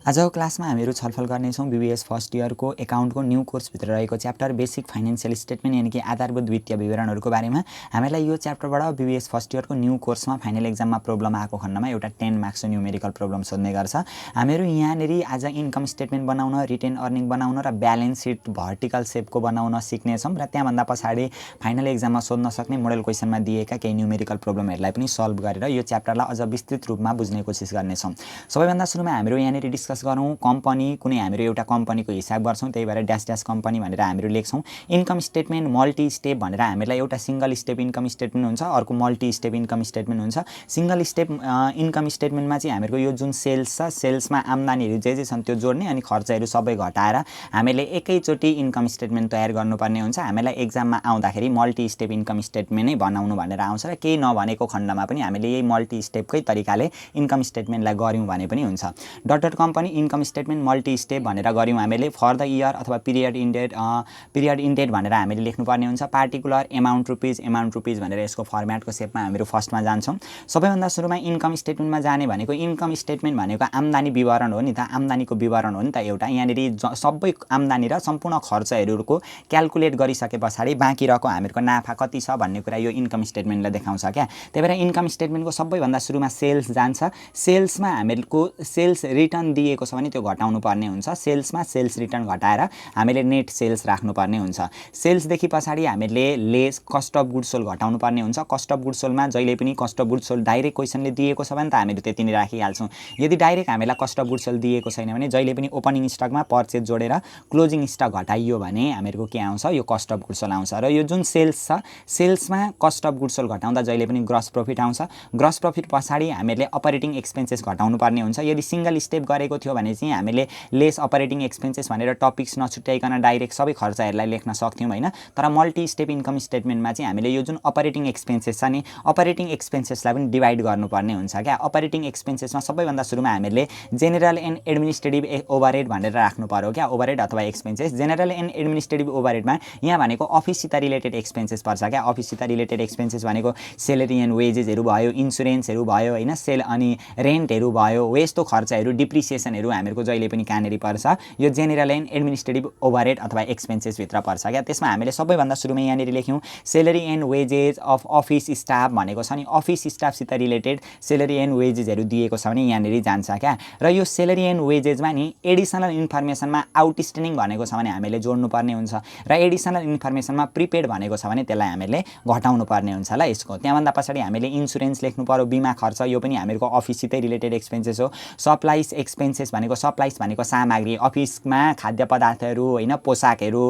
आजको क्लासमा हामीहरू छलफल गर्नेछौँ बीबीएस फर्स्ट इयरको एकाउन्टको न्यू कोर्सभित्र रहेको च्याप्टर बेसिक फाइनेन्शियल स्टेटमेन्ट यानि कि आधारभूत वित्तीय विवरणहरूको बारेमा। हामीलाई यो च्याप्टरबाट बीबीएस फर्स्ट इयरको न्यू कोर्समा फाइनल एक्जाममा प्रब्लम आएको खण्डमा एउटा 10 मार्क्सको न्युमेरिकल प्रब्लम सोध्ने गर्छ। हामीहरू यहाँनेरि आज इन्कम स्टेटमेन्ट बनाउन, रिटेन अर्निङ बनाउन र ब्यालेन्स सिट भर्टिकल सेपको बनाउन सिक्नेछौँ र त्यहाँभन्दा पछाडि फाइनल एक्जाममा सोध्न सक्ने मोडल क्वेसनमा दिएका केही न्युमेरिकल प्रब्लमहरूलाई पनि सल्भ गरेर यो च्याप्टरलाई अझ विस्तृत रूपमा बुझ्ने कोसिस गर्नेछौँ। सबैभन्दा सुरुमा हामीहरू यहाँनेरि डिस्कस गरौँ कम्पनी, कुनै हामीहरू एउटा कम्पनीको हिसाब गर्छौँ, त्यही भएर ड्यास ड्यास कम्पनी भनेर हामीहरू लेख्छौँ। इन्कम स्टेटमेन्ट मल्टी स्टेप भनेर हामीलाई एउटा सिंगल स्टेप इन्कम स्टेटमेन्ट हुन्छ, अर्को मल्टी स्टेप इन्कम स्टेटमेन्ट हुन्छ। सिंगल स्टेप इन्कम स्टेटमेन्टमा चाहिँ हामीहरूको यो जुन सेल्स छ, सेल्समा आम्दानीहरू जे छन् त्यो जोड्ने अनि खर्चहरू सबै घटाएर हामीले एकैचोटि इन्कम स्टेटमेन्ट तयार गर्नुपर्ने हुन्छ। हामीलाई एक्जाममा आउँदाखेरि मल्टी स्टेप इन्कम स्टेटमेन्ट नै बनाउनु भनेर आउँछ र केही नभनेको खण्डमा पनि हामीले यही मल्टी स्टेपकै तरिकाले इन्कम स्टेटमेन्टलाई गऱ्यौँ भने पनि हुन्छ। Dot dot company income statement multi step भनेर गऱ्यौँ हामीले फर द इयर अथवा पिरियड इन्डेड भनेर हामीले लेख्नुपर्ने हुन्छ। पार्टिकुलर एमाउन्ट रुपिज भनेर यसको फर्मेटको सेपमा हामीहरू फर्स्टमा जान्छौँ। सबैभन्दा सुरुमा इन्कम स्टेटमेन्टमा जाने भनेको इन्कम स्टेटमेन्ट भनेको आम्दानी विवरण हो नि त, आम्दानीको विवरण हो नि त एउटा। यहाँनिर सबै आम्दानी र सम्पूर्ण खर्चहरूको क्यालकुलेट गरिसके पछाडि बाँकी रहेको हामीहरूको नाफा कति छ भन्ने कुरा यो इन्कम स्टेटमेन्टले देखाउँछ क्या। त्यही भएर इन्कम स्टेटमेन्टको सबैभन्दा सुरुमा सेल्स जान्छ। सेल्समा हामीहरूको सेल्स रिटर्न दिएको छ भने त्यो घटाउनु पर्ने हुन्छ। सेल्समा सेल्स रिटर्न घटाएर हामीले नेट सेल्स राख्नुपर्ने हुन्छ। सेल्सदेखि पछाडि हामीले less cost of goods sold घटाउनु पर्ने हुन्छ। कस्ट अफ गुड्स सोल्डमा जहिले पनि cost of goods sold direct क्वेसनले दिएको छ भने त हामीहरू त्यति नै राखिहाल्छौँ। यदि डाइरेक्ट हामीलाई कस्ट अफ गुड्स सोल्ड दिएको छैन भने जहिले पनि ओपनिङ स्टकमा पर्चेज जोडेर क्लोजिङ स्टक घटाइयो भने हामीहरूको के आउँछ, यो कस्ट अफ गुड्स सोल्ड आउँछ। र यो जुन सेल्स छ, सेल्समा कस्ट अफ गुड्स सोल्ड घटाउँदा जहिले पनि ग्रस प्रफिट आउँछ। ग्रस प्रफिट पछाडि हामीले अपरेटिङ एक्सपेन्सेस घटाउनु पर्ने हुन्छ। यदि सिंगल स्टेप गरेको थियो भने चाहिँ हामीले लेस अपरेटिङ एक्सपेन्सेस भनेर टपिक्स नछुट्याइकन डाइरेक्ट सबै खर्चहरूलाई लेख्न सक्थ्यौँ होइन। तर मल्टी स्टेप इन्कम स्टेटमेन्टमा चाहिँ हामीले यो जुन अपरेटिङ एक्सपेन्सेस छ नि, अपरेटिङ एक्सपेन्सेसलाई पनि डिभाइड गर्नुपर्ने हुन्छ क्या। अपरेटिङ एक्सपेन्सेसमा सबैभन्दा सुरुमा हामीले जेनरल एन्ड एडमिनिस्ट्रेटिभ ओभरहेड भनेर राख्नु पर्यो क्या, ओभरहेड अथवा एक्सपेन्सेस। जेनरल एन्ड एडमिनिस्ट्रेटिभ ओभरहेडमा यहाँ भनेको अफिससित रिलेटेड एक्सपेन्सेस पर्छ क्या। अफिससित रिलेटेड एक्सपेन्सेस भनेको सेलेरी एन्ड वेजेसहरू भयो, इन्सुरेन्सहरू भयो होइन, अनि रेन्टहरू भयो, यस्तो खर्चहरू डिप्रिसिएसनहरू हामीहरूको जहिले पनि कहाँनेरि पर्छ, यो जेनरल एन्ड एडमिनिस्ट्रेटिभ ओभरहेड अथवा एक्सपेन्सेसभित्र पर्छ क्या। त्यसमा हामीले सबैभन्दा सुरुमा यहाँनिर लेख्यौँ salary and wages of office staff भनेको छ नि, अफिस स्टाफसित रिलेटेड सेलेरी एन्ड वेजेसहरू दिएको छ भने यहाँनिर जान्छ क्या। र यो सेलेरी एन्ड वेजेसमा नि एडिसनल इन्फर्मेसनमा आउटस्ट्यान्डिङ भनेको छ भने हामीले जोड्नुपर्ने हुन्छ र एडिसनल इन्फर्मेसनमा प्रिपेड भनेको छ भने त्यसलाई हामीले घटाउनु पर्ने हुन्छ ल यसको। त्यहाँभन्दा पछाडि हामीले इन्सुरेन्स लेख्नु पर्यो, बिमा खर्च, यो पनि हामीहरूको अफिससितै रिलेटेड एक्सपेन्सेस हो। सप्लाइज एक्सपेन्सेस भनेको सप्लाइज भनेको सामग्री, अफिसमा खाद्य पदार्थहरू होइन, पोसाकहरू,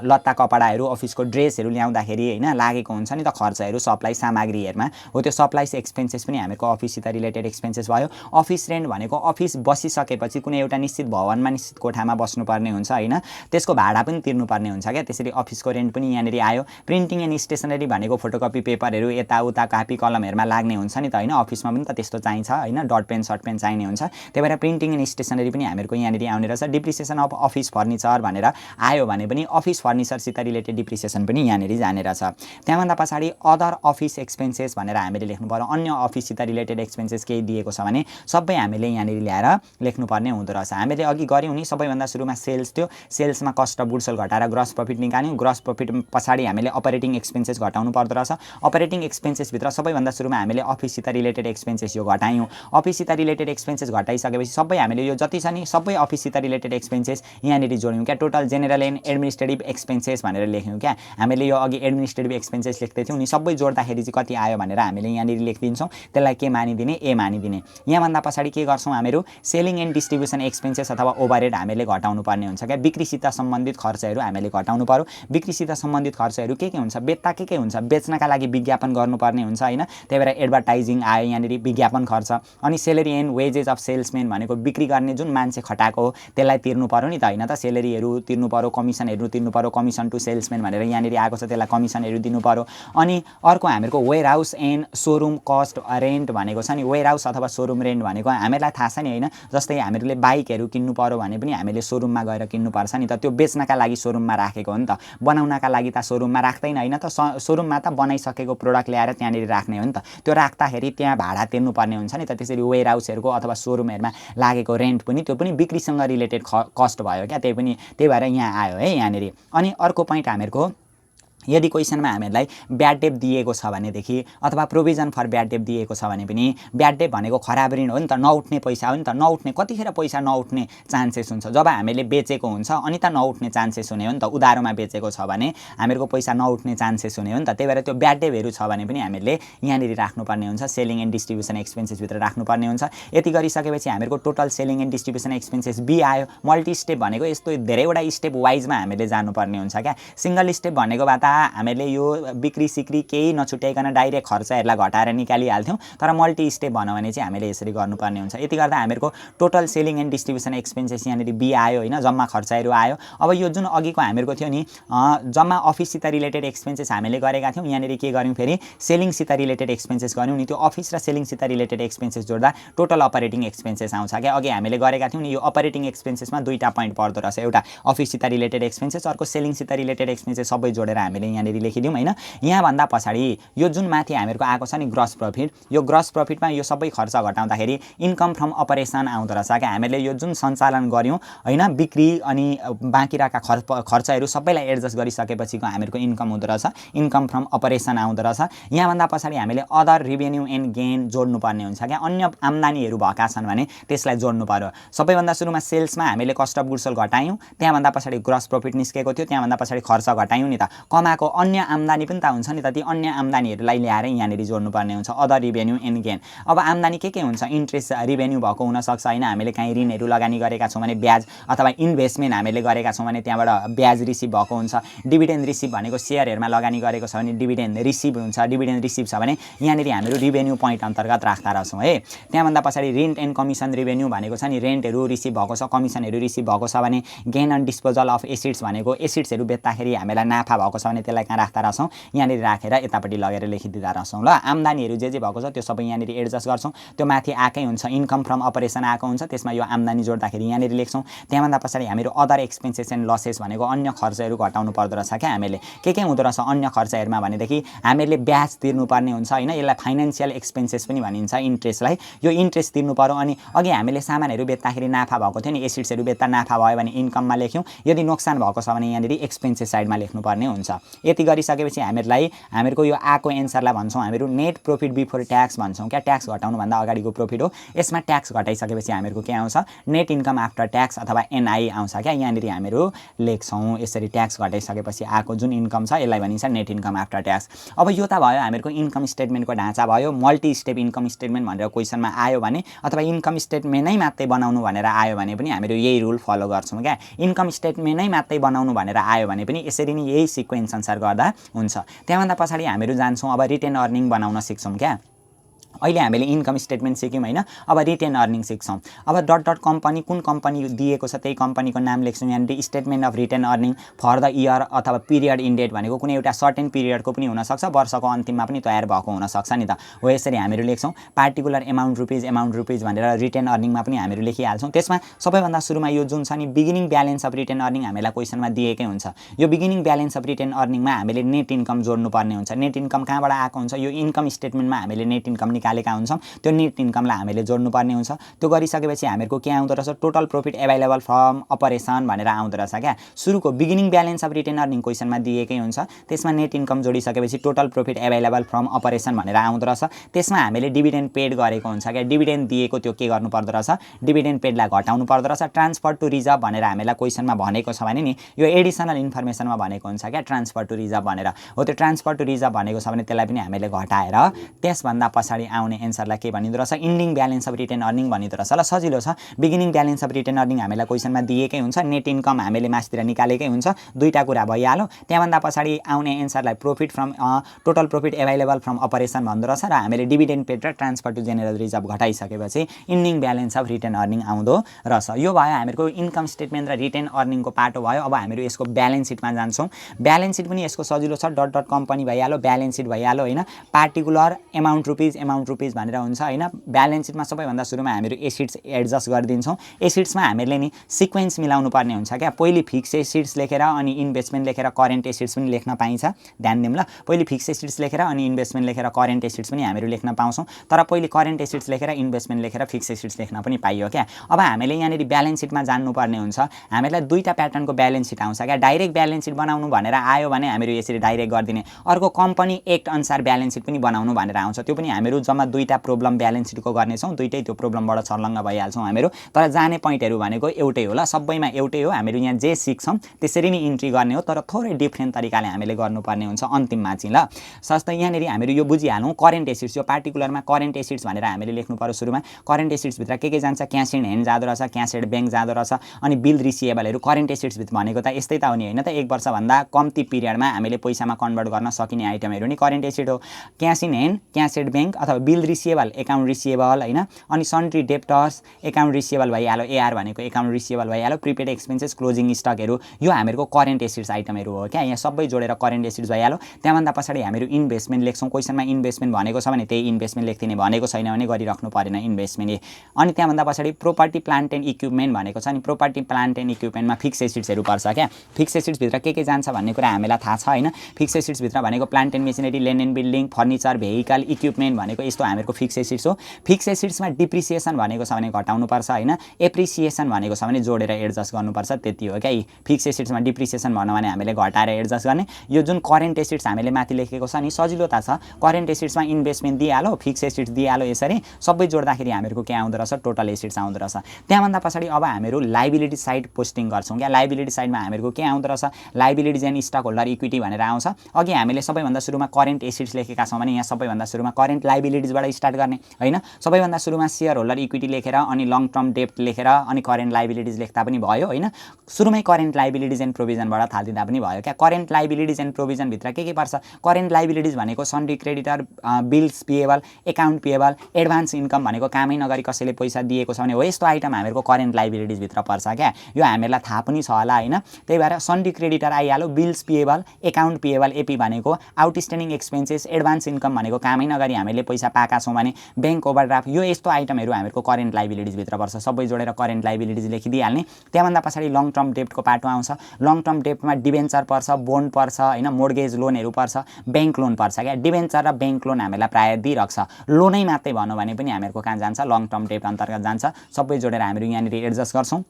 लत्ता कपडाहरू, अफिसको ड्रेसहरू ल्याउँदाखेरि होइन लागेको हुन्छ नि त खर्चहरू सप्लाई सामग्रीहरूमा हो, त्यो सप्लाइज एक्सपेन्सेस पनि हामीहरूको अफिससित रिलेटेड एक्सपेन्सेस भयो। अफिस रेन्ट भनेको अफिस बसिसकेपछि कुनै एउटा निश्चित भवनमा निश्चित कोठामा बस्नुपर्ने हुन्छ होइन, त्यसको भाडा पनि तिर्नुपर्ने हुन्छ क्या, त्यसरी अफिसको रेन्ट पनि यहाँनिर आयो। प्रिन्टिङ एन्ड स्टेसनरी भनेको फोटोकपी पेपरहरू यताउता कापी कलमहरूमा लाग्ने हुन्छ नि त होइन, अफिसमा पनि त त्यस्तो चाहिन्छ होइन, डट पेन सर्ट पेन चाहिने हुन्छ। त्यही भएर प्रिन्टिङ एन्ड स्टेसनरी पनि हामीहरूको यहाँनिर आउने रहेछ। डिप्रिसिएसन अफ अफिस फर्निचर भनेर आयो भने पनि अफिस फर्निचरसित रिलेटेड डिप्रिसिएसन पनि यहाँनिर जाने रहेछ। त्यहाँभन्दा पछाडि अदर अफिस एक्सपेन्सेस भनेर हामीले लेख्नु पर्यो। अन्य अफिससित रिलेटेड एक्सपेन्सेस केही दिएको छ भने सबै हामीले यहाँनिर ल्याएर लेख्नुपर्ने हुँदो रहेछ। हामीले अघि गऱ्यौँ नि सबैभन्दा सुरुमा सेल्स थियो, सेल्समा कस्ट अफ गुड्स सोल्ड घटाएर ग्रस प्रफिट निकाल्यौँ। ग्रस प्रफिट पछाडि हामीले अपरेटिङ एक्सपेन्सेस घटाउनु पर्दो रहेछ। अपरेटिङ एक्सपेन्सेसभित्र सबैभन्दा सुरुमा हामीले अफिससित रिलेटेड एक्सपेन्सेस यो घटायौँ। अफिससित रिलेटेड एक्सपेन्सेस घटाइसकेपछि सबै हामीले यो जति छ नि सबै अफिससित रिलेटेड एक्सपेन्सेस यहाँनिर जोड्यौँ क्या। Total general and administrative expenses भनेर लेख्यौँ क्या। हामीले यो अघि एडमिनिस्ट्रेटिभ एक्सपेन्सेस लेख्दै थियौँ नि, सबै जोड्दाखेरि चाहिँ कति आयो भनेर हामीले यहाँनिर लेखिदिन्छौँ। त्यसलाई के मानिदिने, ए मानिदिने। यहाँभन्दा पछाडि के गर्छौँ हामीहरू, सेलिङ एन्ड डिस्ट्रिब्युसन एक्सपेन्सेस अथवा ओभरहेड हामीले घटाउनु पर्ने हुन्छ क्या। बिक्रीसित सम्बन्धित खर्चहरू हामीले घटाउनु पर्यो। बिक्रीसित सम्बन्धित खर्चहरू के हुन्छ, बेच्दा के हुन्छ, बेच्नका लागि विज्ञापन गर्नुपर्ने हुन्छ होइन, त्यही भएर एडभर्टाइजिङ आयो यहाँनिर, विज्ञापन खर्च। अनि salary and wages of salesmen भनेको बिक्री गर्ने जुन मान्छे खटाएको हो त्यसलाई तिर्नु पर्यो नि त होइन त, सेलेरीहरू तिर्नु पर्यो, कमिसनहरू तिर्नु पर्यो, कमिसन टु सेल्समेन भनेर यहाँनिर आएको छ त्यसलाई कमिसनहरू दिनु पर्यो। अनि अर्को हामीहरूको warehouse and showroom cost rent भनेको छ नि, वेयर हाउस अथवा सोरुम रेन्ट भनेको हामीलाई थाहा छ नि होइन, जस्तै हामीहरूले बाइकहरू किन्नु पर्यो भने पनि हामीले सोरुममा गएर किन्नुपर्छ नि त, त्यो बेच्नका लागि सोरुममा राखेको हो नि त, बनाउनका लागि त सोरुममा राख्दैन होइन त, सोरुममा त बनाइसकेको प्रोडक्ट ल्याएर त्यहाँनिर राख्ने हो नि त, त्यो राख्दाखेरि त्यहाँ भाडा तिर्नुपर्ने हुन्छ नि त। त्यसरी वेयर हाउसहरूको अथवा सोरुमहरूमा लागेको लागेको रेन्ट पनि त्यो पनि बिक्रीसँग रिलेटेड कस्ट भयो क्या, त्यही भएर यहाँ आयो है यहाँनिर। अनि अर्को पोइन्ट हामीहरूको यदि क्वेसनमा हामीहरूलाई ब्याड डेट दिएको छ भनेदेखि अथवा प्रोभिजन फर ब्याड डेट दिएको छ भने पनि ब्याड डेट भनेको खराब ऋण हो नि त, नउठ्ने पैसा हो नि त। नउठ्ने कतिखेर पैसा नउठ्ने चान्सेस हुन्छ जब हामीले बेचेको हुन्छ अनि त नउठ्ने चान्सेस हुने हो नि त। उधारोमा बेचेको छ भने हामीहरूको पैसा नउठ्ने चान्सेस हुने हो नि त। त्यही भएर त्यो ब्याड डेटहरू छ भने पनि हामीले यहाँनिर राख्नुपर्ने हुन्छ, सेलिङ एन्ड डिस्ट्रिब्युसन एक्सपेन्सेसभित्र राख्नुपर्ने हुन्छ। यति गरिसकेपछि हामीहरूको total selling and distribution expenses B आयो। मल्टी स्टेप भनेको यस्तो धेरैवटा स्टेप वाइजमा हामीले जानुपर्ने हुन्छ क्या। सिंगल स्टेप भनेको भए त हामीले यो बिक्री सिक्री केही नछुट्याइकन डाइरेक्ट खर्चहरूलाई घटाएर निकालिहाल्थ्यौँ, तर मल्टी स्टेप भनौँ भने चाहिँ हामीले यसरी गर्नुपर्ने हुन्छ। यति गर्दा हामीहरूको total selling and distribution expenses यहाँनिर बी आयो होइन, जम्मा खर्चहरू आयो। अब यो जुन अघिको हामीहरूको थियो नि जम्मा अफिससित रिलेटेड एक्सपेन्सेस हामीले गरेका थियौँ, यहाँनिर के गर्यौँ फेरि सेलिङसित रिलेटेड एक्सपेन्सेस गर्यौँ नि। त्यो अफिस र सेलिङसित related expenses जोड्दा total operating expenses आउँछ क्या। अघि हामीले गरेका थियौँ नि यो अपरेटिङ एक्सपेन्सेसमा दुईवटा पोइन्ट पर्दो रहेछ, एउटा अफिससित रिलेटेड एक्सपेन्सेस, अर्को सेलिङसित रिलेटेड एक्सपेन्सेस सबै जोडेर हामीले यहाँनिर लेखिदिउँ होइन। यहाँभन्दा पछाडि यो जुन माथि हामीहरूको आएको छ नि ग्रस प्रफिट, यो ग्रस प्रफिटमा यो सबै खर्च घटाउँदाखेरि इन्कम फ्रम अपरेसन आउँदो रहेछ क्या। हामीले यो जुन सञ्चालन गऱ्यौँ होइन बिक्री अनि बाँकी रहेका खर्चहरू सबैलाई एडजस्ट गरिसकेपछिको हामीहरूको इन्कम हुँदो रहेछ, इन्कम फ्रम अपरेसन आउँदो रहेछ। यहाँभन्दा पछाडि हामीले अदर रिभेन्यू एन्ड गेन जोड्नुपर्ने हुन्छ क्या। अन्य आम्दानीहरू भएका छन् भने त्यसलाई जोड्नु पर्यो। सबैभन्दा सुरुमा सेल्समा हामीले कस्ट अफ गुड्स सोल्ड घटायौँ, त्यहाँभन्दा पछाडि ग्रस प्रफिट निस्केको थियो, त्यहाँभन्दा पछाडि खर्च घटायौँ नि त। कमाएको अन्य आम्दानी पनि त हुन्छ नि त, ती अन्य आम्दानीहरूलाई ल्याएर यहाँनिर जोड्नुपर्ने हुन्छ अदर रिभेन्यू एन्ड गेन। अब आम्दानी के हुन्छ, इन्ट्रेस्ट रिभेन्यू भएको हुनसक्छ होइन, हामीले काहीँ ऋणहरू लगानी गरेका छौँ भने ब्याज, अथवा इन्भेस्टमेन्ट हामीले गरेका छौँ भने त्यहाँबाट ब्याज रिसिभ भएको हुन्छ। डिभिडेन्ड रिसिभ भनेको सेयरहरूमा लगानी गरेको छ भने डिभिडेन्ड रिसिभ हुन्छ। डिभिडेन्ड रिसिभ छ भने यहाँनिर हामीहरू रिभेन्यू पोइन्ट अन्तर्गत राख्दा रहेछौँ है। त्यहाँभन्दा पछाडि रेन्ट एन्ड कमिसन रिभेन्यू भनेको छ नि, रेन्टहरू रिसिभ भएको छ, कमिसनहरू रिसिभ भएको छ भने। Gain on disposal of assets भनेको एसिड्सहरू बेच्दाखेरि हामीलाई नाफा भएको छ भने त्यसलाई कहाँ राख्दा रहेछौँ, यहाँनिर राखेर यतापट्टि लगेर लेखिदिँदा रहेछौँ ल। आम्दानीहरू जे भएको छ त्यो सबै यहाँनिर एडजस्ट गर्छौँ। त्यो माथि आएकै हुन्छ, इन्कम फ्रम अपरेसन आएको हुन्छ, त्यसमा यो आम्दानी जोड्दाखेरि यहाँनिर लेख्छौँ। त्यहाँभन्दा पछाडि हामीहरू अदर एक्सपेन्सेस एन्ड लसेस भनेको अन्य खर्चहरू घटाउनु पर्दो रहेछ क्या। हामीले के हुँदो रहेछ अन्य खर्चहरूमा भनेदेखि हामीले ब्याज तिर्नुपर्ने हुन्छ होइन, यसलाई फाइनेन्सियल एक्सपेन्सेस पनि भनिन्छ इन्ट्रेस्टलाई। यो इन्ट्रेस्ट तिर्नु पर्यो। अनि अघि हामीले सामानहरू बेच्दाखेरि नाफा भएको थियो नि, एसिड्सहरू बेच्दा नाफा भयो भने इन्कममा लेख्यौँ, यदि नोक्सान भएको छ भने यहाँनिर एक्सपेन्सेस साइडमा लेख्नुपर्ने हुन्छ। यति गरिसकेपछि हामीहरूको यो आएको एन्सरलाई भन्छौँ हामीहरू नेट प्रफिट बिफोर ट्याक्स भन्छौँ क्या। ट्याक्स घटाउनुभन्दा अगाडिको प्रफिट हो। यसमा ट्याक्स घटाइसकेपछि हामीहरूको के आउँछ, नेट इन्कम आफ्टर ट्याक्स अथवा एनआई आउँछ क्या। यहाँनिर हामीहरू लेख्छौँ यसरी, ट्याक्स घटाइसकेपछि आएको जुन इन्कम छ यसलाई भनिन्छ नेट इन्कम आफ्टर ट्याक्स। अब यो त भयो हामीहरूको इन्कम स्टेटमेन्टको ढाँचा भयो। मल्टी स्टेप इन्कम स्टेटमेन्ट भनेर क्वेसनमा आयो भने अथवा इन्कम स्टेटमेन्टै मात्रै बनाउनु भनेर आयो भने पनि हामीहरू यही रुल फलो गर्छौँ क्या। इन्कम स्टेटमेन्टै मात्रै बनाउनु भनेर आयो भने पनि यसरी नै यही सिक्वेन्स अनुसार गर्दा हुन्छ। त्यहाँभन्दा पछाडि हामीहरू जान्छौँ अब रिटेन अर्निङ बनाउन सिक्छौँ क्या। अहिले हामीले इन्कम स्टेटमेन्ट सिक्यौँ होइन, अब रिटेन अर्निङ सिक्छौँ। अब डट कम्पनी, कुन कम्पनी दिएको छ त्यही कम्पनीको नाम लेख्छौँ। यहाँनिर statement of retained earning for the year अथवा पिरियड इन्डेड भनेको कुनै एउटा सर्टेन पिरियडको पनि हुनसक्छ, वर्षको अन्तिममा पनि तयार भएको हुनसक्छ नि त। हो यसरी हामीहरू लेख्छौँ। पार्टिकुलर एमाउन्ट रुपिज भनेर रिटेन अर्निङमा पनि हामीहरू लेखिहाल्छौँ। त्यसमा सबैभन्दा सुरुमा यो जुन छ नि beginning balance of retained earning हामीलाई क्वेसनमा दिएकै हुन्छ। यो बिगिनिङ ब्यालेन्स अफ रिटेन अर्निङमा हामीले नेट इन्कम जोड्नुपर्ने हुन्छ। नेट इन्कम कहाँबाट आएको हुन्छ, यो इन्कम स्टेटमेन्टमा हामीले नेट इन्कम निकालेका हुन्छौँ, त्यो नेट इन्कमलाई हामीले जोड्नुपर्ने हुन्छ। त्यो गरिसकेपछि हामीहरूको के आउँदो रहेछ, total profit available from operation भनेर आउँदो रहेछ क्या। सुरुको beginning balance of retained earning क्वेसनमा दिएकै हुन्छ, त्यसमा नेट इन्कम जोडिसकेपछि total profit available from operation भनेर आउँदो रहेछ। त्यसमा हामीले डिभिडेन्ड पेड गरेको हुन्छ क्या। डिभिडेन्ड दिएको त्यो के गर्नु पर्दो रहेछ, डिभिडेन्ड पेडलाई घटाउनु पर्दो रहेछ। ट्रान्सफर टु रिजर्भ भनेर हामीलाई क्वेसनमा भनेको छ भने नि यो एडिसनल इन्फर्मेसनमा भनेको हुन्छ क्या, ट्रान्सफर टु रिजर्भ भनेर। हो त्यो ट्रान्सफर टु रिजर्भ भनेको छ भने त्यसलाई पनि हामीले घटाएर त्यसभन्दा पछाडि आउने एन्सरलाई के भनिँदो रहेछ, ending balance of retained earning भनिँदो रहेछ ल। सजिलो छ। Beginning balance of retained earning हामीलाई क्वेसनमा दिएकै हुन्छ, नेट इन्कम हामीले मास्तिर निकालेकै हुन्छ, दुईवटा कुरा भइहाल्यो। त्यहाँभन्दा पछाडि आउने एन्सरलाई profit from total profit available from operation भन्दो रहेछ र हामीले डिभिडेन्ड पेड र ट्रान्सफर टु जेनरल रिजर्भ घटाइसकेपछि ending balance of retained earning आउँदो रहेछ। यो भयो हामीहरूको इन्कम स्टेटमेन्ट र रिटेन अर्निङको पाटो भयो। अब हामीहरू यसको ब्यालेन्स सिटमा जान्छौँ। ब्यालेन्स सिट पनि यसको सजिलो छ, डट कम्पनी भइहाल्यो, ब्यालेन्स सिट भइहाल्यो होइन। पार्टिकुलर एमाउन्ट अमाउन्ट रुपिस भनेर हुन्छ हैन। ब्यालेन्स सिटमा सबैभन्दा सुरुमा हामीहरू एसिड्स एडजस्ट गरिदिन्छौँ। एसिड्समा हामीले नि सिक्वेन्स मिलाउनु पर्ने हुन्छ क्या। पहिले फिक्स एसिड्स लेखेर अनि इन्भेस्टमेन्ट लेखेर करेन्ट एसिड्स पनि लेख्न पाइन्छ, ध्यान दिउँ ल। पहिले फिक्स एसिड्स लेखेर अनि इन्भेस्टमेन्ट लेखेर करेन्ट एसिड्स पनि हामीहरू लेख्न पाउँछौँ, तर पहिले करेन्ट एसिड्स लेखेर इन्भेस्टमेन्ट लेखेर फिक्स एसिड्स लेख्न पनि पाइयो क्या। अब हामीले यहाँनिर ब्यालेन्स सिटमा जान्नुपर्ने हुन्छ। हामीलाई दुईटा प्याटर्नको ब्यालेन्स सिट आउँछ क्या। डाइरेक्ट ब्यालेन्स सिट बनाउनु भनेर आयो भने हामीहरू यसरी डाइरेक्ट गरिदिने। अर्को कम्पनी एक्ट अनुसार ब्यालेन्स सिट पनि बनाउनु भनेर आउँछ, त्यो पनि हामीहरू जम्मा दुईटा प्रब्लम ब्यालेन्स सिटको गर्नेछौँ। दुईटै त्यो प्रब्लमबाट छर्लङ्ग भइहाल्छौँ हामीहरू। तर जाने पोइन्टहरू भनेको एउटै हो ल, सबैमा एउटै हो। हामीहरू यहाँ जे सिक्छौँ त्यसरी नै इन्ट्री गर्ने हो, तर थोरै डिफ्रेन्ट तरिकाले हामीले गर्नुपर्ने हुन्छ अन्तिममा चाहिँ ल। जस्तै यहाँनिर हामीहरू यो बुझिहालौँ, करेन्ट एसिड्स, यो पार्टिकुलरमा करेन्ट एसिड्स भनेर हामीले लेख्नु पर्यो सुरुमा। करेन्ट एसिड्सभित्र के जान्छ, क्यास इन ह्यान्ड जाँदो रहेछ, क्यास एट ब्याङ्क जाँदो रहेछ, अनि बिल रिसिएबलहरू। करेन्ट एसिड्स भनेको त यस्तै त हो नि होइन त, 1 वर्षभन्दा कम्ती पिरियडमा हामीले पैसामा कन्भर्ट गर्न सकिने आइटमहरू नि करेन्ट एसिड हो। Cash in hand, cash at bank अथवा बिल रिसिएबल, एकाउन्ट रिसिएबल होइन। अनि सन्ट्री डेप्टर्स, एकाउन्ट रिसिएबल भइहाल्यो, एआर भनेको एकाउन्ट रिसिएबल भइहाल्यो। प्रिपेड एक्सपेन्सेस, क्लोजिङ स्टकहरू, यो हामीहरूको करेन्ट एसिड्स आइटमहरू हो क्या। यहाँ सबै जोडेर करेन्ट एसिड्स भइहाल्यो। त्यहाँभन्दा पछाडि हामीहरू इन्भेस्टमेन्ट लेख्छौँ। क्वेसनमा इन्भेस्टमेन्ट भनेको छ भने त्यही इन्भेस्टमेन्ट लेख्दिने, भनेको छैन भने गरिराख्नु परेन इन्भेस्टमेन्ट। अनि त्यहाँभन्दा पछाडि प्रोपर्टी प्लान्ट एन्ड इक्विपमेन्ट भनेको छ नि, प्रोपर्टी प्लान्ट एन्ड इक्विपमेन्टमा फिक्स एसिड्सहरू पर्छ क्या। फिक्स एसिड्सभित्र के जान्छ भन्ने कुरा हामीलाई थाहा छ होइन। फिक्स एसिड्सभित्र भनेको plant and machinery, land and building, furniture, vehicle, equipment भनेको यस्तो हामीहरूको फिक्स एसिड्स हो। फिक्स एसिड्समा डिप्रिसिएसन भनेको छ भने घटाउनुपर्छ होइन। एप्रिसिएसन भनेको छ भने जोडेर एडजस्ट गर्नुपर्छ, त्यति हो क्या। फिक्स एसिड्समा डिप्रिसिएसन भन्नु भने हामीले घटाएर एडजस्ट गर्ने। यो जुन करेन्ट एसिड्स हामीले माथि लेखेको छ नि, सजिलो त छ। करेन्ट एसिड्समा इन्भेस्टमेन्ट दिइहाल्यो, फिक्स एसिड्स दिइहाल्यो, यसरी सबै जोड्दाखेरि हामीहरूको के आउँदो रहेछ, टोटल एसिड्स आउँदो रहेछ। त्यहाँभन्दा पछाडि अब हामीहरू लाइबिलिटी साइड पोस्टिङ गर्छौँ क्या। लाइबिलिटी साइडमा हामीहरूको के आउँदो रहेछ, liabilities and stock holder equity भनेर आउँछ। अघि हामीले सबैभन्दा सुरुमा करेन्ट एसिड्स लेखेका छौँ भने यहाँ सबैभन्दा सुरुमा करेन्ट लाइबिलिटिजबाट स्टार्ट गर्ने होइन। सबैभन्दा सुरुमा सेयर होल्डर इक्विटी लेखेर अनि लङ टर्म डेप्ट लेखेर अनि करेन्ट लाइबिलिटिज लेख्दा पनि भयो होइन। सुरुमै करेन्ट लाइबिलिटिज एन्ड प्रोभिजनबाट थालिदिँदा पनि भयो क्या। करेन्ट लाइबिलिटिज एन्ड प्रोभिजनभित्र के पर्छ, करेन्ट लाइबिलिटिज भनेको sundry creditor, bills payable, account payable, advance income भनेको कामै नगरी कसैले पैसा दिएको छ भने हो, यस्तो आइटम हामीहरूको करेन्ट लाइबिलिटिजभित्र पर्छ क्या। यो हामीलाई थाहा पनि छ होला होइन। त्यही भएर सन्ड्री क्रेडिटर आइहाल्यो, bills payable, account payable, AP भनेको आउटस्ट्यान्डिङ एक्सपेन्सेस, एडभान्स इन्कम भनेको कामै नगरी हामीले पैसा पाएका छौँ भने ब्याङ्क ओभरड्राफ्ट, यो यस्तो आइटमहरू हामीहरूको करेन्ट लाइबिलिटिजभित्र पर्छ। सबै जोडेर करेन्ट लाइबिलिटिज लेखिदिइहाल्ने। त्यहाँभन्दा पछाडि लङ टर्म डेप्टको पाटो आउँछ। लङ टर्म डेप्टमा डिबेन्चर पर्छ, बोन्ड पर्छ होइन, मोर्गेज लोनहरू पर्छ, ब्याङ्क लोन पर्छ क्या। डिबेन्चर र ब्याङ्क लोन हामीलाई प्रायः दिइरहेको छ। लोनै मात्रै भनौँ भने पनि हामीहरूको कहाँ जान्छ, लङ टर्म डेप्ट अन्तर्गत जान्छ। सबै जोडेर हामीहरू यहाँनिर एडजस्ट गर्छौँ।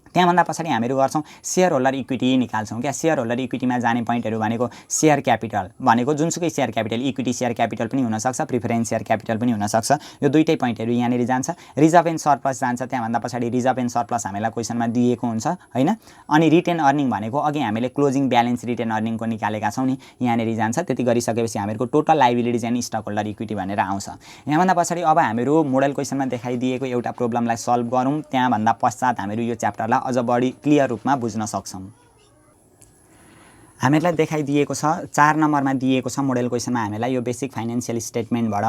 त्यहाँभन्दा पछाडि हामीहरू गर्छौँ सेयर होल्डर इक्विटी निकाल्छौँ क्या। सेयर होल्डर इक्विटीमा जाने पोइन्टहरू भनेको सेयर क्यापिटल भनेको जुनसुकै share capital, equity share capital पनि हुनसक्छ, प्रिफरेन्स सेयर क्यापिटल पनि हुनसक्छ। यो दुईटै पोइन्टहरू यहाँनिर जान्छ। रिजर्भ एन्ड सरप्लस जान्छ। त्यहाँभन्दा पछाडि रिजर्भ एन्ड सरप्लस हामीलाई क्वेसनमा दिएको हुन्छ होइन। अनि रिटेन अर्निङ भनेको अघि हामीले क्लोजिङ ब्यालेन्स रिटेन अर्निङको निकालेका छौँ नि, यहाँनिर जान्छ। त्यति गरिसकेपछि हामीहरूको total liabilities and stock holder equity भनेर आउँछ। यहाँभन्दा पछाडि अब हामीहरू मोडल क्वेसनमा देखाइदिएको एउटा प्रब्लमलाई सल्भ गरौँ। त्यहाँभन्दा पश्चात हामीहरू यो च्याप्टरलाई अझ बढी क्लियर रूपमा बुझ्न सक्छौँ। हामीलाई देखाइदिएको छ 4 नम्बरमा दिएको छ मोडल क्वेसनमा हामीलाई यो बेसिक फाइनेन्शियल स्टेटमेन्टबाट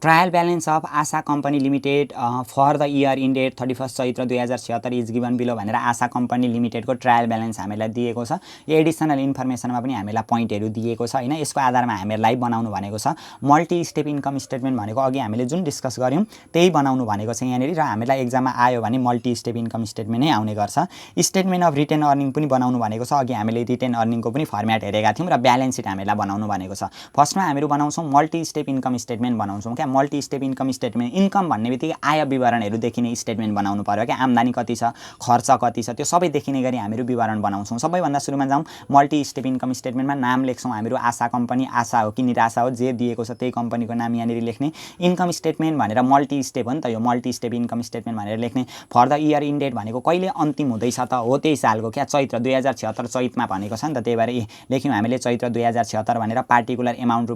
trial balance of Asha company limited for the year ended 31 Chaitra 2076 is given below भनेर आशा कम्पनी लिमिटेडको ट्रायल ब्यालेन्स हामीलाई दिएको छ। यो एडिसनल इन्फर्मेसनमा पनि हामीलाई पोइन्टहरू दिएको छ होइन। यसको आधारमा हामीलाई बनाउनु भनेको छ मल्टी स्टेप इन्कम स्टेटमेन्ट भनेको अघि हामीले जुन डिस्कस गऱ्यौँ त्यही बनाउनु भनेको छ यहाँनिर। र हामीलाई एक्जाममा आयो भने मल्टी स्टेप इन्कम स्टेटमेन्ट नै आउने गर्छ। स्टेटमेन्ट अफ रिटेन अर्निङ पनि बनाउनु भनेको छ। अघि हामीले रिटेन अर्निङ को पनि फर्म्याट हेरेका थियौँ र ब्यालेन्स सिट हामीलाई बनाउनु भनेको छ। फर्स्टमा हामीहरू बनाउँछौँ मल्टी स्टेप इन्कम स्टेटमेन्ट बनाउँछौँ क्या। Multi step income statement, income भन्ने बित्तिकै आय विवरणहरू देखिने स्टेटमेन्ट बनाउनु पर्यो क्या। आम्दानी कति छ, खर्च कति छ, त्यो सबै देखिने गरी हामीहरू विवरण बनाउँछौँ। सबैभन्दा सुरुमा जाउँ मल्टी स्टेप इन्कम स्टेटमेन्टमा नाम लेख्छौँ हामीहरू। आशा कम्पनी, आशा हो कि निराशा हो, जे दिएको छ त्यही कम्पनीको नाम यहाँनिर लेख्ने। इन्कम स्टेटमेन्ट भनेर मल्टी स्टेप हो नि त, यो मल्टी स्टेप इन्कम स्टेटमेन्ट भनेर लेख्ने। फर द इयर इन्डेड भनेको कहिले अन्तिम हुँदैछ त, हो त्यही सालको क्या, चैत्र 2076 चैतमा भनेको छ नि त। त्यही भएर लेख्यौँ हामीले चैत्र 2076 भनेर पार्टिकुलर एमाउन्ट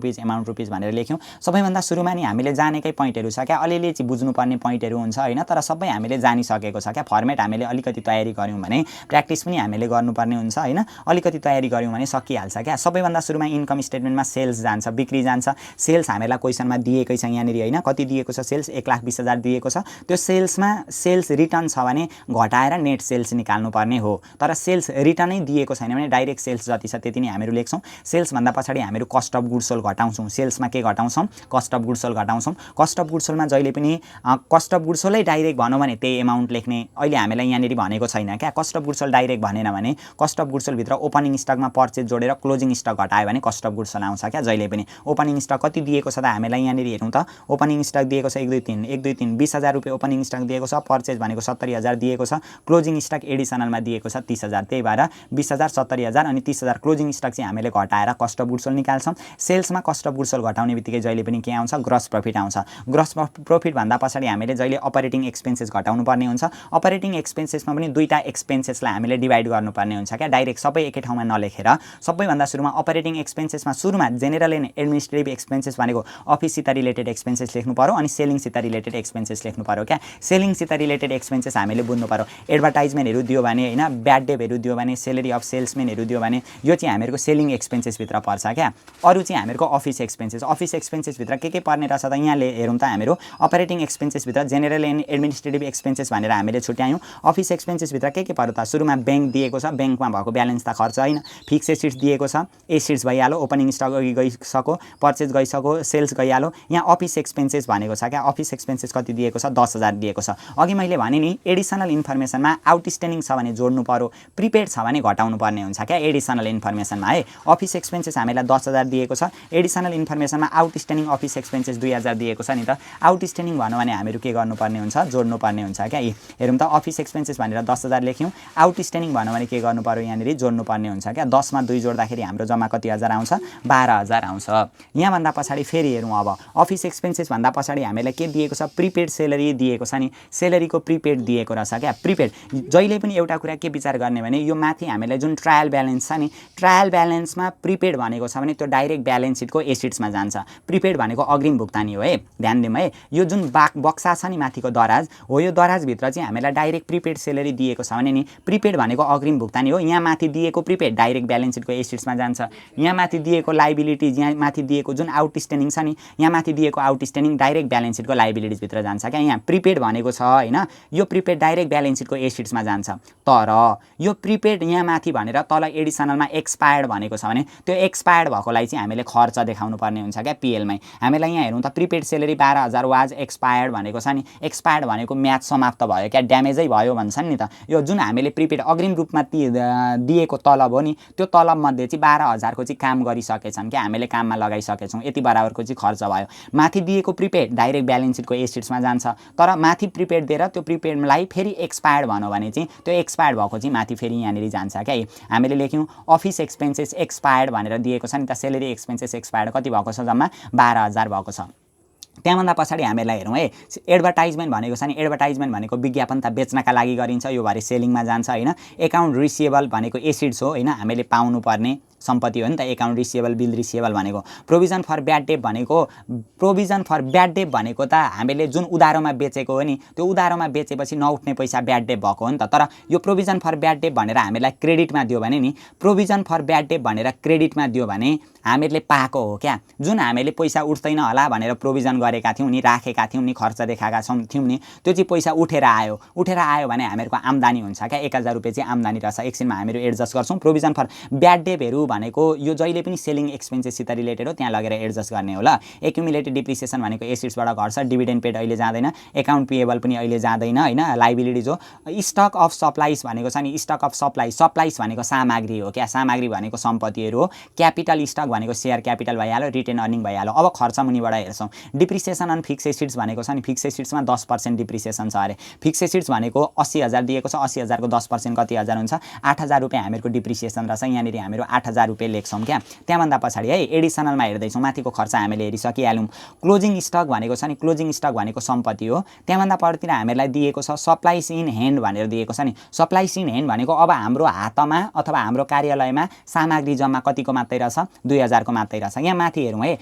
रुपिज भनेर लेख्यौँ। सबैभन्दा सुरुमा नि हामीले जानेकै पोइन्टहरू छ क्या, अलिअलि चाहिँ बुझ्नुपर्ने पोइन्टहरू हुन्छ होइन। तर सबै हामीले जानिसकेको छ क्या। फर्मेट हामीले अलिकति तयारी गऱ्यौँ भने, प्र्याक्टिस पनि हामीले गर्नुपर्ने हुन्छ होइन। अलिकति तयारी गऱ्यौँ भने सकिहाल्छ क्या। सबैभन्दा सुरुमा इन्कम स्टेटमेन्टमा सेल्स जान्छ, बिक्री जान्छ। सेल्स हामीलाई क्वेसनमा दिएकै छ यहाँनिर होइन। कति दिएको छ सेल्स, 1,20,000 दिएको छ। त्यो सेल्समा सेल्स रिटर्न छ भने घटाएर नेट सेल्स निकाल्नुपर्ने हो। तर सेल्स रिटर्नै दिएको छैन भने डाइरेक्ट सेल्स सेल्स जति छ त्यति नै हामीहरू लेख्छौँ। सेल्स भन्दा पछाडि हामीहरू कस्ट अफ गुड्स सोल्ड घटाउँछौँ। सेल्समा के घटाउँछौँ? कस्ट अफ गुड्स सोल्ड घटाउँछौँ। कस्ट अफ गुड्स सोल्डमा जहिले पनि कस्ट अफ गुड्स सोल्डै डाइरेक्ट भनौँ भने त्यही एमाउन्ट लेख्ने। अहिले हामीलाई यहाँनिर भनेको छैन क्या, cost of goods sold direct भनेन भने कस्ट अफ गुड्स सोल्ड भित्र ओपनिङ स्टकमा पर्चेज जोडेर क्लोजिङ स्टक घटायो भने कस्ट अफ गुड्स सोल्ड आउँछ क्या जहिले पनि। ओपनिङ स्टक कति दिएको छ त हामीलाई यहाँनिर हेरौँ त। ओपनिङ स्टक दिएको छ 1 2 3 1 2 3 20,000 रुपियाँ ओपनिङ स्टक दिएको छ। पर्चेज भनेको 70,000 दिएको छ। क्लोजिङ स्टक एडिसनलमा दिएको छ 30,000। त्यही भएर 20,000 70,000 अनि 30,000 क्लोजिङ स्टक चाहिँ हामीले घटाएर कस्ट अफ गुड्स सोल्ड निकाल्छौँ। सेल्समा कस्ट अफ गुड्स सोल्ड घटाउने बित्तिकै जहिले पनि के आउँछ? ग्रस प्रफिट आउँछ। ग्रस प्रफिट भन्दा पछाडि हामीले जहिले अपरेटिङ एक्सपेन्सेस घटाउनु पर्ने हुन्छ। अपरेटिङ एक्सपेन्सेसमा पनि दुईटा एक्सपेन्सेसलाई हामीले डिभाइड गर्नुपर्ने हुन्छ क्या, डाइरेक्ट सबै एकै ठाउँमा नलेखेर। सबैभन्दा सुरुमा अपरेटिङ एक्सपेन्सेसमा सुरुमा जेनरल एन्ड एडमिनिस्ट्रेटिभ एक्सपेन्सेस भनेको अफिससित रिलेटेड एक्सपेन्सेस लेख्नु पर्यो अनि सेलिङसित रिलेटेड एक्सपेन्सेस लेख्नु पर्यो क्या। सेलिङसित रिलेटेड एक्सपेन्सेस हामीले बुझ्नु पर्यो। एडभर्टाइजमेन्टहरू दियो भने हैन, ब्याड डेटहरू दियो भने, सेलेरी अफ सेल्समेनहरू दियो भने यो चाहिँ हामीहरूको सेलिङ एक्सपेन्सेसभित्र पर्छ क्या। अरू चाहिँ हामीहरूको अफिस एक्सपेन्सेस। अफिस एक्सपेन्सेसभित्र के पर्ने रहेछ त यहाँ हेरौँ त। हामीहरू अपरेटिङ एक्सपेन्सेसभित्र जेनरल एन्ड एडमिनिस्ट्रेटिभ एक्सपेन्सेस भनेर हामीले छुट्यायौँ। अफिस एक्सपेन्सेसभित्र के पर्यो त? सुरुमा ब्याङ्क दिएको छ, ब्याङ्कमा भएको ब्यालेन्स त खर्च होइन। फिक्स एसेट्स दिएको छ, एसेट्स भइहाल्यो। ओपनिङ स्टक अघि गइसक्यो, पर्चेज गइसक्यो, सेल्स गइहाल्यो। यहाँ अफिस एक्सपेन्सेस भनेको छ क्या। अफिस एक्सपेन्सेस कति दिएको छ? 10,000 दिएको छ। अघि मैले भने नि एडिसनल इन्फर्मेसनमा आउटस्ट्यान्डिङ छ भने जोड्नु पर्यो, प्रिपेड छ भने घटाउनु पर्ने हुन्छ क्या एडिसनल इन्फर्मेसनमा है। अफिस एक्सपेन्सेस हामीलाई 10,000 दिएको छ। एडिसनल इन्फर्मेसनमा आउटस्ट्यान्डिङ अफिस एक्सपेन्सेस 2,000 दिएको छ नि त। आउटस्ट्यान्डिङ भनौँ भने हामीहरू के गर्नुपर्ने हुन्छ? जोड्नु पर्ने हुन्छ क्या। हेरौँ त, अफिस एक्सपेन्सेस भनेर 10,000 लेख्यौँ। आउटस्ट्यान्डिङ भनौँ भने के गर्नु पर्यो? यहाँनिर जोड्नु पर्ने हुन्छ क्या। 10 मा 2 जोड्दाखेरि हाम्रो जम्मा कति हजार आउँछ? 12,000 आउँछ। यहाँभन्दा पछाडि फेरि हेरौँ अब अफिस एक्सपेन्सेस भन्दा पछाडि हामीलाई के दिएको छ? प्रिपेड सेलरी दिएको छ नि। सेलरीको प्रिपेड दिएको रहेछ क्या। प्रिपेड जहिले पनि एउटा कुरा के विचार गर्ने भने यो माथि हामीलाई जुन ट्रायल ब्यालेन्स छ नि, ट्रायल ब्यालेन्समा प्रिपेड भनेको छ भने त्यो डाइरेक्ट ब्यालेन्स सिटको एसिड्समा जान्छ। प्रिपेड भनेको अग्रिम भुक्तानी हो है, ध्यान दिउँ है। यो जुन बक्सा छ नि माथिको दराज हो, यो दराजभित्र चाहिँ हामीलाई डाइरेक्ट प्रिपेड सेलरी दिएको छ भने नि प्रिपेड भनेको अग्रिम भुक्तानी हो। यहाँ माथि दिएको प्रिपेड डाइरेक्ट ब्यालेन्स सिटको एसिड्समा जान्छ। यहाँ माथि दिएको लाइबिलिटिज, यहाँ माथि दिएको जुन आउटस्ट्यान्डिङ छ नि, यहाँ माथि दिएको आउटस्ट्यान्डिङ डाइरेक्ट ब्यालेन्स सिटको लाइबिलिटिजभित्र जान्छ क्या। यहाँ प्रिपेड भनेको छ होइन, यो प्रिपेड डाइरेक्ट ब्यालेन्स सिटको एसिड्समा जान्छ। तर यो प्रिपेड यहाँ माथि भनेर तल एडिसनलमा एक्सपायर्ड भनेको छ भने त्यो एक्सपायर्ड भएकोलाई चाहिँ हामीले खर्च देखाउनु पर्ने हुन्छ क्या पिएलमै। हामीलाई यहाँ हेरौँ त, प्रिपेड सेलरी 12,000 वाज एक्सपायर्ड भनेको छ नि। एक्सपायर्ड भनेको म्याच समाप्त भयो क्या, ड्यामेजै भयो भन्छन् नि त। यो जुन हामीले प्रिपेड अग्रिम रूपमा दिएको तलब हो नि, त्यो तलबमध्ये चाहिँ 12,000 को चाहिँ काम गरिसकेछन् क्या, हामीले काममा लगाइसकेछौँ, यति बराबरको चाहिँ खर्च भयो। माथि दिएको प्रिपेड डाइरेक्ट ब्यालेन्स सिटको एसिड्समा जान्छ। तर माथि प्रिपेड दिएर त्यो प्रिपेडलाई फेरि एक्सपायर्ड भनौँ भने चाहिँ त्यो एक्सपायर्ड भएको चाहिँ माथि फेरि यहाँनिर जान्छ क्या। हामीले लेख्यौँ अफिस एक्सपेन्सेस एक्सपायर्ड भनेर दिएको छ नि त। सेलेरी एक्सपेन्सेस एक्सपायर्ड कति भएको छ? जम्मा 12,000 भएको छ। त्यहाँभन्दा पछाडि हामीलाई हेरौँ है, एडभर्टाइजमेन्ट भनेको छ नि। एडभर्टाइजमेन्ट भनेको विज्ञापन त बेच्नका लागि गरिन्छ, यो भरे सेलिङमा जान्छ होइन। एकाउन्ट रिसिएबल भनेको एसिड्स हो होइन, हामीले पाउनुपर्ने सम्पत्ति हो नि त। एकाउन्ट रिसिएबल, बिल रिसिएबल भनेको। प्रोभिजन फर ब्याड डेट भनेको, प्रोभिजन फर ब्याड डेट भनेको त हामीले जुन उधारोमा बेचेको हो नि, त्यो उधारोमा बेचेपछि नउठ्ने पैसा ब्याड डेट भएको हो नि त। तर यो प्रोभिजन फर ब्याड डेट भनेर हामीलाई क्रेडिटमा दियो भने नि, प्रोभिजन फर ब्याड डेट भनेर क्रेडिटमा दियो भने हामीले पाएको हो क्या। जुन हामीले पैसा उठ्दैन होला भनेर प्रोभिजन गरेका थियौँ नि, राखेका थियौँ नि, खर्च देखाएका थियौँ नि, त्यो चाहिँ पैसा उठेर आयो। उठेर आयो भने हामीहरूको आम्दानी हुन्छ क्या। 1,000 रुपियाँ चाहिँ आम्दानी रहेछ। एकछिनमा हामीहरू एडजस्ट गर्छौँ। प्रोभिजन फर ब्याड डेटहरू भनेको यो जहिले पनि सेलिङ एक्सपेन्सेससित रिलेटेड हो, त्यहाँ लगेर एडजस्ट गर्ने हो ल। एक्युमुलेटेड डिप्रिसिएसन भनेको एसिड्सबाट घट्छ। डिभिडेन्ड पेड अहिले जाँदैन। एकाउन्ट पेएबल पनि अहिले जाँदैन होइन, लाइबिलिटिज हो। स्टक अफ सप्लाइज भनेको छ नि, स्टक अफ सप्लाइज, सप्लाइज भनेको सामग्री हो क्या। सामग्री भनेको सम्पत्तिहरू हो। क्यापिटल स्टक भनेको सेयर क्यापिटल भइहाल्यो, रिटेन अर्निङ भइहाल्यो। अब खर्च मुनिबाट हेर्छौँ। डिप्रिसिएसन अन फिक्स एसिड्स भनेको छ नि, फिक्स एसिड्समा 10% डिप्रिसिएसन छ अरे। फिक्स एसिड्स भनेको 80,000 दिएको छ। 80,000 को 10% कति हजार हुन्छ? 8,000 रुपियाँ हामीहरूको डिप्रिसिएसन रहेछ। यहाँनिर हामीहरू 8,000 रुपियाँ लेख्छौँ क्या। त्यहाँभन्दा पछाडि है एडिसनलमा हेर्दैछौँ, माथिको खर्च हामीले हेरिसकिहाल्यौँ। क्लोजिङ स्टक भनेको छ नि, क्लोजिङ स्टक भनेको सम्पत्ति हो। त्यहाँभन्दा परतिर हामीलाई दिएको छ सप्लाइज इन ह्यान्ड भनेर दिएको छ नि। सप्लाइज इन ह्यान्ड भनेको अब हाम्रो हातमा अथवा हाम्रो कार्यालयमा सामग्री जम्मा कतिको मात्रै रहेछ? 2000 को मात्रै रहेछ। यहाँ माथि हेरौँ है,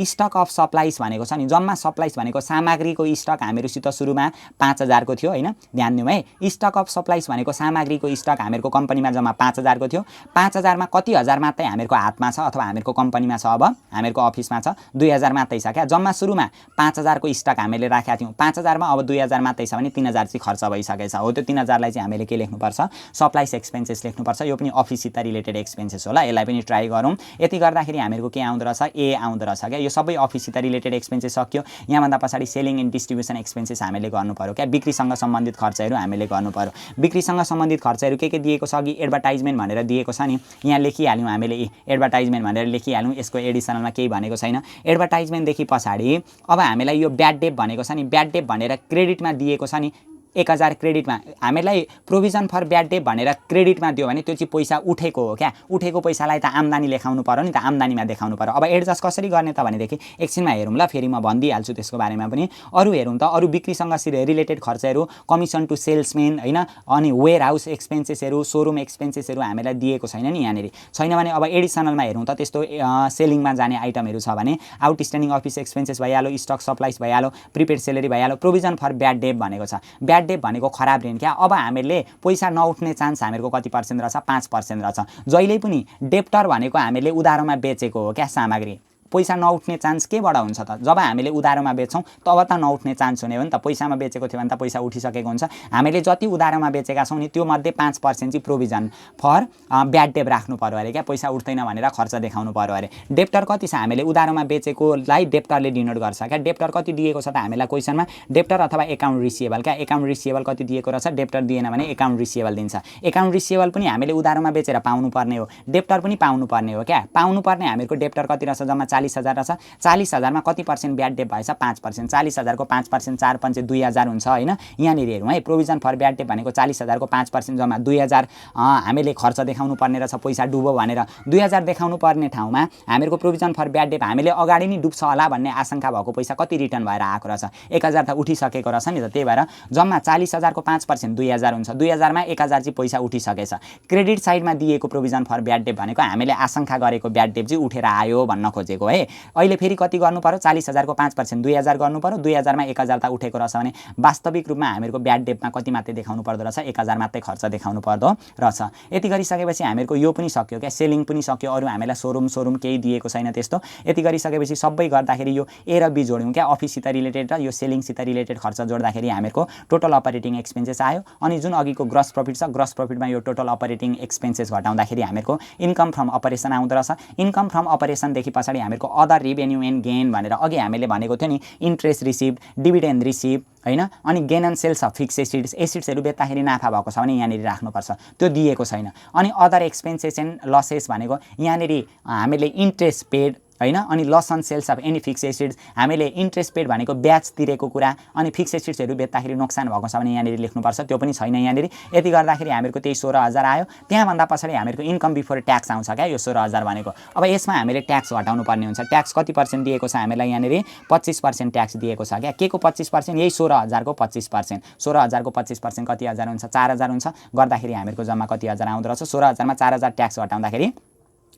स्टक अफ सप्लाइज भनेको छ नि, जम्मा सप्लाइज भनेको सामग्रीको स्टक हामीहरूसित सुरुमा 5000 को थियो हैन, ध्यान दिउँ है। स्टक अफ सप्लाइज भनेको सामग्रीको स्टक हामीहरूको कम्पनीमा जम्मा 5000 को थियो। 5000 मा कति हजार मात्रै हामीहरूको हातमा छ अथवा हामीहरूको कम्पनीमा छ, अब हामीहरूको अफिसमा छ 2000 मात्रै छ क्या। जम्मा सुरुमा 5000 को स्टक हामीले राखेका थियौँ, 5000 मा अब 2000 मात्रै छ भने 3000 चाहिँ खर्च भइसकेछ हो। त्यो 3000 लाई चाहिँ हामीले के लेख्नुपर्छ, सप्लाइज एक्सपेन्सेस लेख्नुपर्छ। यो पनि अफिससित रिलेटेड एक्सपेन्सेस होला, यसलाई पनि ट्राई गरौँ। यति गर्दाखेरि हामीहरूको के आउँदो रहेछ, ए आउँदो रहेछ क्या। यो सबै अफिससित रिलेटेड एक्सपेन्सेस सक्यो। यहाँभन्दा पछाडि सेलिङ एन्ड डिस्ट्रिब्युसन एक्सपेन्सेस हामीले गर्नु पर्यो क्या। बिक्रीसँग सम्बन्धित खर्चहरू हामीले गर्नु पर्यो। बिक्रीसँग सम्बन्धित खर्चहरू के दिएको छ अघि एडभर्टाइजमेन्ट भनेर दिएको छ नि, यहाँ लेखिहाल्यौँ हामीले एडभर्टाइजमेन्ट भनेर लेखिहाल्यौँ। यसको एडिसनलमा केही भनेको छैन। एडभर्टाइजमेन्टदेखि पछाडि अब हामीलाई यो ब्याड डेट भनेको छ नि, ब्याड डेट भनेर क्रेडिटमा दिएको छ नि 1000 क्रेडिटमा। हामीलाई प्रोभिजन फर ब्याड डेट भनेर क्रेडिटमा दियो भने त्यो चाहिँ पैसा उठेको हो क्या। उठेको पैसालाई त आम्दानी लेखाउनु पर्यो नि त, आम्दानीमा देखाउनु पर्यो। अब एडजस्ट कसरी गर्ने त भनेदेखि एकछिनमा हेरौँ ल, फेरि म भनिदिइहाल्छु त्यसको बारेमा पनि। अरू हेरौँ त, अरू बिक्रीसँग रिलेटेड खर्चहरू, कमिसन टु सेल्समेन हैन, अनि वेयर हाउस एक्सपेन्सेसहरू, सोरुम एक्सपेन्सेसहरू हामीलाई दिएको छैन नि यहाँनिर। छैन भने अब एडिसनलमा हेरौँ त, त्यस्तो सेलिङमा जाने आइटमहरू छ भने आउटस्ट्यान्डिङ अफिस एक्सपेन्सेस भइहाल्यो, स्टक सप्लाइज भइहाल्यो, प्रिपेड सेलेरी भइहाल्यो। प्रोभिजन फर ब्याड डेट भनेको छ, ब्याड डेट भनेको खराब ऋण क्या। अब हामीले पैसा नउठ्ने चान्स हामीहरूको कति पर्सेन्ट रहेछ, 5% रहेछ। जहिले पनि डेप्टर भनेको हामीले उधारोमा बेचेको हो क्या सामग्री। पैसा नउठ्ने चान्स केबाट हुन्छ त, जब हामीले उधारोमा बेच्छौँ तब त नउठ्ने चान्स हुने हो नि त। पैसामा बेचेको थियो भने त पैसा उठिसकेको हुन्छ। हामीले जति उधारोमा बेचेका छौँ नि त्यो मध्ये 5% चाहिँ प्रोभिजन फर ब्याड डेट राख्नु पर्यो अरे क्या। पैसा उठ्दैन भनेर खर्च देखाउनु पर्यो अरे। डेप्टर कति छ, हामीले उधारोमा बेचेकोलाई डेप्टरले डिनोट गर्छ क्या। डेप्टर कति दिएको छ त हामीलाई क्वेसनमा, डेप्टर अथवा एकाउन्ट रिसिएबल क्या। एकाउन्ट रिसिएबल कति दिएको रहेछ, डेप्टर दिएन भने एकाउन्ट रिसिएबल दिन्छ। एकाउन्ट रिसिएबल पनि हामीले उधारोमा बेचेर पाउनुपर्ने हो, डेप्टर पनि पाउनुपर्ने हो क्या। पाउनुपर्ने हामीहरूको डेप्टर कति रहेछ, जम्मा 40,000 रहेछ। 40,000 मा कति पर्सेन्ट ब्याड डेट भएछ, 5%। 40,000 को 5%, 4 5 2000 हुन्छ हैन। यहाँनिर हेरौँ है, प्रोभिजन फर ब्याड डेट भनेको 40,000 को 5% जम्मा 2000 हामीले खर्च देखाउनु पर्ने रहेछ, पैसा डुबो भनेर। 2000 देखाउनु पर्ने ठाउँमा हामीहरूको प्रोभिजन फर ब्याड डेट हामीले अगाडि नै डुब्छ होला भन्ने आशंका भएको पैसा कति रिटर्न भएर आएको रहेछ, 1000 त उठिसकेको रहेछ नि त। त्यही भएर जम्मा 40,000 को 5% 2000 हुन्छ। 2000 मा 1000 चाहिँ पैसा उठिसकेछ। क्रेडिट साइडमा दिएको प्रोभिजन फर ब्याड डेट भनेको हामीले आशंका गरेको ब्याड डेट चाहिँ उठेर आयो भन्न खोजेको है। अहिले फेरि कति गर्नु पर्यो, 40,000 को 5% 2000 गर्नु पर्यो। 2000 मा 1000 त उठेको रहेछ भने वास्तविक रूपमा हामीहरूको ब्याड डेटमा कति मात्रै देखाउनु पर्दो रहेछ, 1000 मात्रै खर्च देखाउनु पर्दो रहेछ। यति गरिसकेपछि हामीहरूको यो पनि सक्यो क्या, सेलिङ पनि सक्यो। अरू हामीलाई सोरुम केही दिएको छैन त्यस्तो। यति गरिसकेपछि सबै गर्दाखेरि यो ए र बी जोड्यौँ क्या, अफिससित रिलेटेड र यो सेलिङसित रिलेटेड खर्च जोड्दाखेरि हामीहरूको टोटल अपरेटिङ एक्सपेन्सेस आयो। अनि जुन अघिको ग्रस प्रफिट छ, ग्रस प्रफिटमा यो टोटल अपरेटिङ एक्सपेन्सेस घटाउँदाखेरि हामीहरूको इन्कम फ्रम अपरेसन आउँदो रहेछ। इन्कम फ्रम अपरेसनदेखि पछाडि हामीहरूको अदर रेभेन्यू एन्ड गेन भनेर अघि हामीले भनेको थियो नि, इन्ट्रेस्ट रिसिभ, डिभिडेन्ड रिसिभ हैन, अनि gain and sales of fix assets, एसिड्सहरू बेच्दाखेरि नाफा भएको छ भने यहाँनिर राख्नुपर्छ, त्यो दिएको छैन। अनि अदर एक्सपेन्सेस एन्ड लसेस भनेको यहाँनिर हामीले इन्ट्रेस्ट पेड हैन, अनि loss on sales of any fix assets, हामीले इन्ट्रेस्ट पेड भनेको ब्याज तिरेको कुरा, अनि फिक्स एसिड्सहरू बेच्दाखेरि नोक्सान भएको छ भने यहाँनिर लेख्नुपर्छ, त्यो पनि छैन यहाँनिर। यति गर्दाखेरि हामीहरूको त्यही 16,000 आयो। त्यहाँभन्दा पछाडि हामीहरूको इन्कम बिफोर ट्याक्स आउँछ क्या, यो 16,000 भनेको। अब यसमा हामीले ट्याक्स घटाउनु पर्ने हुन्छ। ट्याक्स कति पर्सेन्ट दिएको छ हामीलाई यहाँनिर, 25% ट्याक्स दिएको छ क्या। के को 25%, यही 16,000 को 25%। 16,000 को 25% कति हजार हुन्छ, 4000 हुन्छ। गर्दाखेरि हामीहरूको जम्मा कति हजार आउँदो रहेछ, 16,000 मा 4000 ट्याक्स घटाउँदाखेरि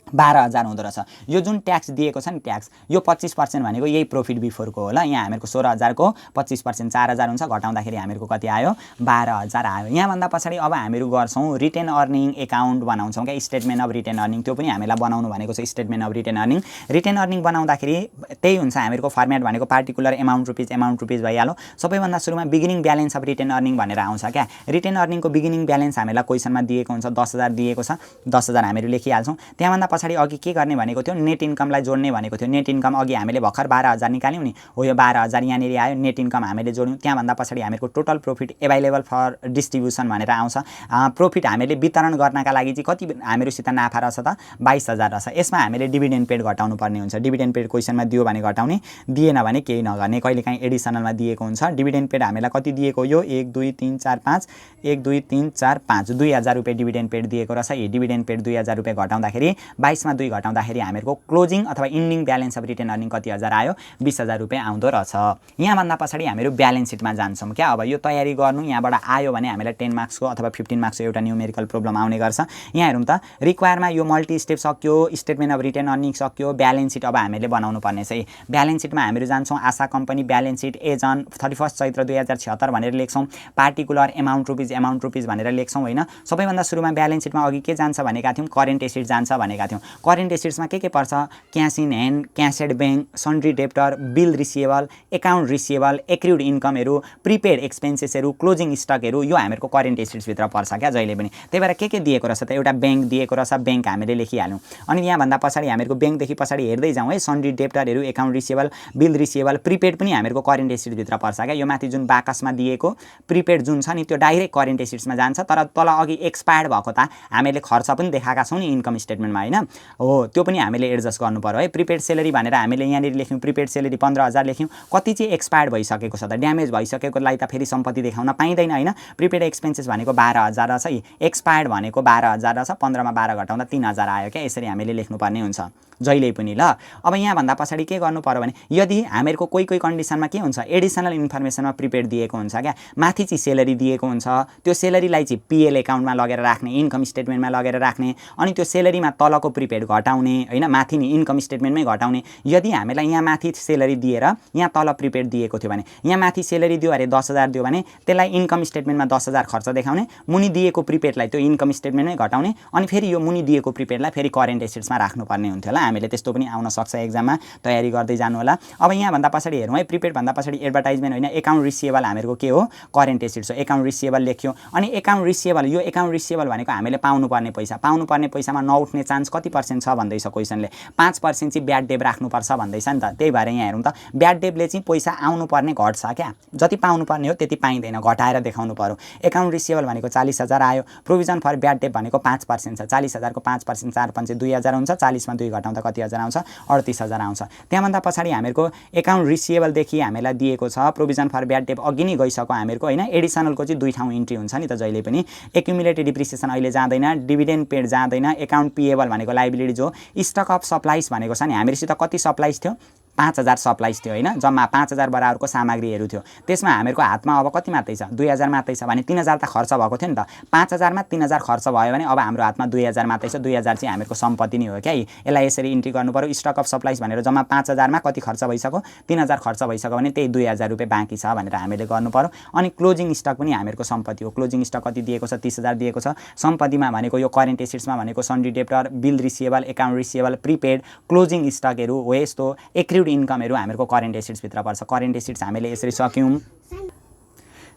12,000 हुँदो रहेछ। यो जुन ट्याक्स दिएको छ नि ट्याक्स, यो 25% भनेको यही प्रफिट बिफोरको होला। यहाँ हामीहरूको 16,000 को 25% 4,000 हुन्छ। घटाउँदाखेरि हामीहरूको कति आयो, 12,000 आयो। यहाँभन्दा पछाडि अब हामीहरू गर्छौँ रिटेन अर्निङ एकाउन्ट बनाउँछौँ क्या, स्टेटमेन्ट अफ रिटेन अर्निङ। त्यो पनि हामीलाई बनाउनु भनेको छ, statement of retained earning. Retained earning बनाउँदाखेरि त्यही हुन्छ हामीहरूको फर्मेट भनेको पार्टिकुलर एमाउन्ट रुपिज भइहाल्यो। सबैभन्दा सुरुमा beginning balance of retained earning भनेर आउँछ क्या। रिटेन अर्निङको बिगिनिङ ब्यालेन्स हामीलाई क्वेसनमा दिएको हुन्छ, 10,000 दिएको छ। 10,000 हामीहरू लेखिहाल्छौँ। त्यहाँभन्दा पछाडि अघि के गर्ने भनेको थियो, नेट इन्कमलाई जोड्ने भनेको थियो। नेट इन्कम अघि हामीले भर्खर 12,000 निकाल्यौँ नि, हो यो 12,000 यहाँनिर आयो। नेट इन्कम हामीले जोड्यौँ। त्यहाँभन्दा पछाडि हामीहरूको total profit available for distribution भनेर आउँछ। प्रफिट हामीले वितरण गर्नका लागि चाहिँ कति हामीहरूसित नाफा रहेछ त, 22,000 रहेछ। यसमा हामीले डिभिडेन्ड पेड घटाउनु पर्ने हुन्छ। डिभिडेन्ड पेड क्वेसनमा दियो भने घटाउने, दिएन भने केही नगर्ने। कहिलेकाहीँ एडिसनलमा दिएको हुन्छ। डिभिडेन्ड पेड हामीलाई कति दिएको, यो 1 2 3 4 5 1 2 3 4 5 2000 रुपियाँ डिभिडेन्ड पेड दिएको रहेछ। यो डिभिडेन्ड पेड 2000 रुपियाँ घटाउँदाखेरि 22 मा 2 घटाउँदाखेरि हामीहरूको क्लोजिङ अथवा ending balance of retained earning कति हजार आयो 20,000 रुपैयाँ आउँदो रहेछ। यहाँभन्दा पछाडि हामीहरू ब्यालेन्स सिटमा जान्छौँ क्या। अब यो तयारी गर्नु यहाँबाट आयो भने हामीलाई 10 मार्क्सको अथवा 15 मार्क्सको एउटा न्युमेरिकल प्रब्लम आउने गर्छ। यहाँ हेरौँ त रिक्वायरमा यो मल्टी स्टेप सक्यो, स्टेटमेन्ट अफ रिटेन अर्निङ सक्यो, ब्यालेन्स सिट अब हामीले बनाउनु पर्ने चाहिँ। ब्यालेन्स सिटमा हामीहरू जान्छौँ Asha company balance sheet as on 31 Chaitra 2076 भनेर लेख्छौँ। पार्टिकुलर एमाउन्ट रुपिज भनेर लेख्छौँ होइन। सबैभन्दा सुरुमा ब्यालेन्स सिटमा अघि के जान्छ भनेका थियौँ, करेन्ट एसेट जान्छ भनेका थियौँ। करेन्ट एसेट्समा के पर्छ, cash in hand, cash at bank, sundry debtor, bill receivable, account receivable, accrued इन्कमहरू, प्रिपेड एक्सपेन्सेसहरू, क्लोजिङ स्टकहरू, यो हामीहरूको करेन्ट एसेट्सभित्र पर्छ क्या जहिले पनि। त्यही भएर के दिएको रहेछ त, एउटा ब्याङ्क दिएको रहेछ, ब्याङ्क हामीले लेखिहाल्यौँ। अनि यहाँभन्दा पछाडि हामीहरूको ब्याङ्कदेखि पछाडि हेर्दै जाउँ है, सन्ड्री डेप्टरहरू, account receivable, bill receivable, prepaid पनि हामीहरूको करेन्ट एसेट्सभित्र पर्छ क्या। यो माथि जुन बाकसमा दिएको प्रिपेड जुन छ नि त्यो डाइरेक्ट करेन्ट एसेट्समा जान्छ। तर तल अघि एक्सपायर्ड भएको त हामीले खर्च पनि देखाएका छौँ नि इन्कम स्टेटमेन्टमा होइन, हो त्यो पनि हामीले एडजस्ट गर्नु पर्यो है। प्रिपेड सेलेरी भनेर हामीले यहाँनिर लेख्यौँ, प्रिपेड सेलेरी 15,000 लेख्यौँ। कति चाहिँ एक्सपायर्ड भइसकेको छ त, ड्यामेज भइसकेकोलाई त फेरि सम्पत्ति देखाउन पाइँदैन होइन। प्रिपेड एक्सपेन्सेस भनेको 12,000 रहेछ, एक्सपायर्ड भनेको 12,000 रहेछ, 15 मा 12 घटाउँदा 3,000 आयो क्या। यसरी हामीले लेख्नुपर्ने हुन्छ जहिले पनि ल। अब यहाँभन्दा पछाडि के गर्नु पर्यो भने यदि हामीहरूको कोही कन्डिसनमा के हुन्छ, एडिसनल इन्फर्मेसनमा प्रिपेड दिएको हुन्छ क्या, माथि चाहिँ सेलेरी दिएको हुन्छ, त्यो सेलेरीलाई चाहिँ पिएल एकाउन्टमा लगेर राख्ने, इन्कम स्टेटमेन्टमा लगेर राख्ने, अनि त्यो सेलेरीमा तलको प्रिपेड घटाउने होइन, माथि नि इन्कम स्टेटमेन्टमै घटाउने। यदि हामीलाई यहाँ माथि सेलेरी दिएर यहाँ तल प्रिपेड दिएको थियो भने, यहाँ माथि सेलेरी दियो अरे 10,000 दियो भने त्यसलाई इन्कम स्टेटमेन्टमा 10,000 खर्च देखाउने, मुनि दिएको प्रिपेडलाई त्यो इन्कम स्टेटमेन्टमै घटाउने, अनि फेरि यो मुनि दिएको प्रिपेडलाई फेरि करेन्ट एसेट्समा राख्नुपर्ने हुन्थ्यो होला। हामीले त्यस्तो पनि आउन सक्छ एक्जाममा, तयारी गर्दै जानु होला। अब यहाँभन्दा पछाडि हेरौँ है, प्रिपेडभन्दा पछाडि एडभर्टाइजमेन्ट होइन, एकाउन्ट रिसिएबल हामीहरूको के हो, करेन्ट एसेट्स हो। एकाउन्ट रिसिएबल लेख्यो। अनि एकाउन्ट रिसिएबल, यो एकाउन्ट रिसिएबल भनेको हामीले पाउनुपर्ने पैसामा नउठ्ने चान्स कति % छ भन्दैछ क्वेसनले, 5% चाहिँ ब्याड डेब राख्नुपर्छ भन्दैछ नि त। त्यही भएर यहाँ हेरौँ त, ब्याड डेबले चाहिँ पैसा आउनुपर्ने घट्छ क्या, जति पाउनुपर्ने हो त्यति पाइँदैन, घटाएर देखाउनु पर्यो। एकाउन्ट रिसिएबल भनेको 40,000 आयो, प्रोभिजन फर ब्याड डेब भनेको 5% छ, 40,000 को 5% 4 2,000 हुन्छ, 40 मा 2 घटाउँदा कति हजार आउँछ, 38,000 आउँछ। त्यहाँभन्दा पछाडि हामीहरूको एकाउन्ट रिसिएबलदेखि हामीलाई दिएको छ प्रोभिजन फर ब्याड डेब अघि नै गइसक्यो हामीहरूको होइन। एडिसनलको चाहिँ 2 ठाउँ इन्ट्री हुन्छ नि त जहिले पनि। एक्युमुलेटेड डिप्रिसिएसन अहिले जाँदैन, डिभिडेन्ड पेड जाँदैन, एकाउन्ट पिएबल भनेको लाइबिलिटी जो, स्टक अफ सप्लाइज भनेको छ नि, हामीहरूसित कति सप्लाइज थियो, 5,000 सप्लाइज थियो होइन, जम्मा 5,000 बराबरको सामग्रीहरू थियो। त्यसमा हामीहरूको हातमा अब कति मात्रै छ, 2,000 मात्रै छ भने 3,000 त खर्च भएको थियो नि त। 5,000 मा 3,000 खर्च भयो भने अब हाम्रो हातमा 2,000 मात्रै छ, 2,000 चाहिँ हामीहरूको सम्पत्ति नै हो क्या। यसलाई यसरी इन्ट्री गर्नु पर्यो। स्टक अफ सप्लाइज भनेर जम्मा 5,000 मा कति खर्च भइसक्यो, 3,000 खर्च भइसक्यो भने त्यही 2,000 रुपियाँ बाँकी छ भनेर हामीले गर्नु पर्यो। अनि क्लोजिङ स्टक पनि हामीहरूको सम्पत्ति हो। क्लोजिङ स्टक कति दिएको छ, 30,000 दिएको छ। सम्पत्तिमा भनेको यो करेन्ट एसेट्समा भनेको sundry debtor, bill receivable, account receivable, prepaid, closing स्टकहरू हो, यस्तो एक्रुड इन्कमहरू हामीहरूको करेन्ट एसेट्सभित्र पर्छ। करेन्ट एसेट्स हामीले यसरी सक्यौँ।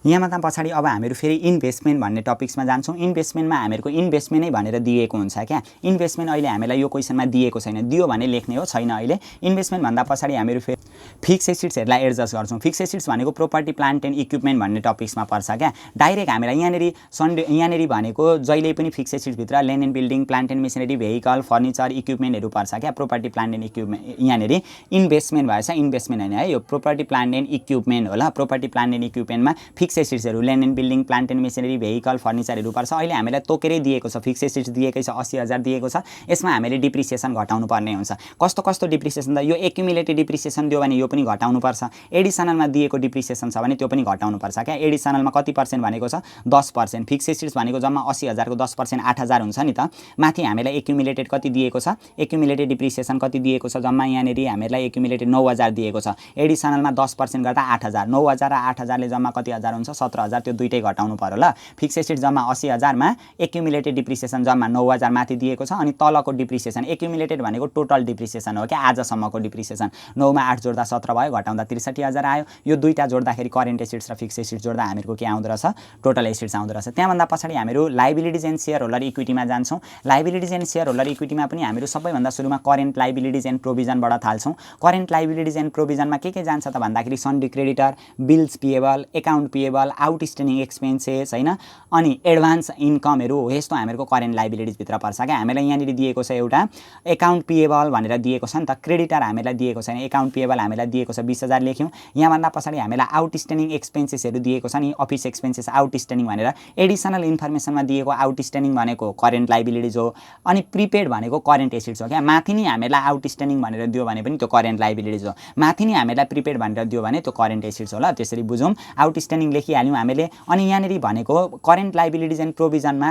यहाँमा पछाडि अब हामीहरू फेरि इन्भेस्टमेन्ट भन्ने टपिक्समा जान्छौँ। इन्भेस्टमेन्टमा हामीहरूको इन्भेस्टमेन्टै भनेर दिएको हुन्छ क्या। इन्भेस्टमेन्ट अहिले हामीलाई यो क्वेसनमा दिएको छैन, दियो भने लेख्ने हो, छैन अहिले। इन्भेस्टमेन्ट भन्दा पछाडि हामीहरू फेरि फिक्स एसेट्सहरूलाई एडजस्ट गर्छौँ। फिक्स एसेट्स भनेको प्रोपर्टी प्लान्ट एन्ड इक्विपमेन्ट भन्ने टपिक्समा पर्छ क्या। डाइरेक्ट हामीलाई यहाँनिर भनेको जहिले पनि फिक्स एसेट्सभित्र land and building, plant and machinery, vehicle, furniture, इक्विपमेन्टहरू पर्छ क्या। प्रोपर्टी प्लान्ट एन्ड इक्विपमेन्ट यहाँनिर इन्भेस्टमेन्ट भएछ, इन्भेस्टमेन्ट होइन है, यो प्रोपर्टी प्लान्ट एन्ड इक्विपमेन्ट होला। प्रोपर्टी प्लान्ट एन्ड इक्विपमेन्टमा फिक्स एसेट्सहरू land and building, plant and machinery, vehicle, फर्निचरहरू पर्छ। अहिले हामीलाई तोकेरै दिएको छ, फिक्स एसेट्स दिएकै छ, 80,000 दिएको छ। यसमा हामीले डिप्रिसिएसन घटाउनु पर्ने हुन्छ। कस्तो कस्तो डिप्रिसिएसन त, यो एक्युमुलेटेड डिप्रिसिएसन दियो भने यो पनि घटाउनु पर्छ। एडिसनलमा दिएको डिप्रिसिएसन छ भने त्यो पनि घटाउनु पर्छ क्या। एडिसनलमा कति % भनेको छ, 10%। फिक्स एसेट्स भनेको जम्मा 80,000 को 10% 8,000 हुन्छ नि त। माथि हामीलाई एक्युमुलेटेड कति दिएको छ, एक्युमुलेटेड डिप्रिसिएसन कति दिएको छ, जम्मा यहाँनिर हामीलाई एक्युमुलेटेड 9,000 दिएको छ। एडिसनलमा 10% गर्दा 8,000, 9,000 र 8,000 ले जम्मा कति हजार हुन्छ, 17,000। त्यो दुईटै घटाउनु पर्यो ल। फिक्स एसेट जम्मा 80,000 मा एक्युमुलेटेड डिप्रिसिएसन जम्मा 9,000 माथि दिएको छ। अनि तलको डिप्रिसिएसन, एक्युमुलेटेड भनेको टोटल डिप्रिसिएसन हो क्या, आजसम्मको डिप्रिसिएसन। 9 मा 8 जोड्दा 17 भयो, घटाउँदा 63,000 आयो। यो दुईटा जोड्दाखेरि करेन्ट एसेट्स र फिक्स एसेट्स जोड्दा हामीहरूको के आउँदो रहेछ, टोटल एसेट्स आउँदो रहेछ। त्यहाँभन्दा पछाडि हामीहरू लाइबिलिटिज एन्ड सेयर होल्डर इक्विटीमा जान्छौँ। लाइबिलिटिज एन्ड सेयर होल्डर इक्विटीमा पनि हामीहरू सबैभन्दा सुरुमा करेन्ट लाइबिलिटिज एन्ड प्रोभिजनबाट थाल्छौँ। करेन्ट लाइबिलिटिज एन्ड प्रोभिजनमा के जान्छ त भन्दाखेरि sundry creditor, bills payable, account payable, payable, outstanding expenses हैन, अनि एडभान्स इन्कमहरू हो यस्तो हामीहरूको करेन्ट लायबिलिटिज भित्र पर्छ क्या। हामीलाई यहाँनिर दिएको छ एउटा एकाउन्ट पेएबल भनेर दिएको छ नि त, क्रेडिटर हामीलाई दिएको छैन, एकाउन्ट पेएबल हामीलाई दिएको छ 20,000 लेख्यौँ। यहाँभन्दा पछाडि हामीलाई आउटस्ट्यान्डिङ एक्सपेन्सेसहरू दिएको छ नि, अफिस एक्सपेन्सेस आउटस्ट्यान्डिङ भनेर एडिसनल इन्फर्मेसनमा दिएको आउटस्ट्यान्डिङ भनेको करेन्ट लायबिलिटिज हो, अनि प्रिपेड भनेको करेन्ट एसेट्स हो क्या। माथि नि हामीलाई आउटस्ट्यान्डिङ भनेर दियो भने पनि त्यो करेन्ट लायबिलिटिज हो, माथि नि हामीलाई प्रिपेड भनेर दियो भने त्यो करेन्ट एसेट्स हो। ल त्यसरी बुझौँ, आउटस्ट्यान्डिङ लेखिहाल्यौँ हामीले। अनि यहाँनिर भनेको करेन्ट लायबिलिटिज एन्ड प्रोभिजनमा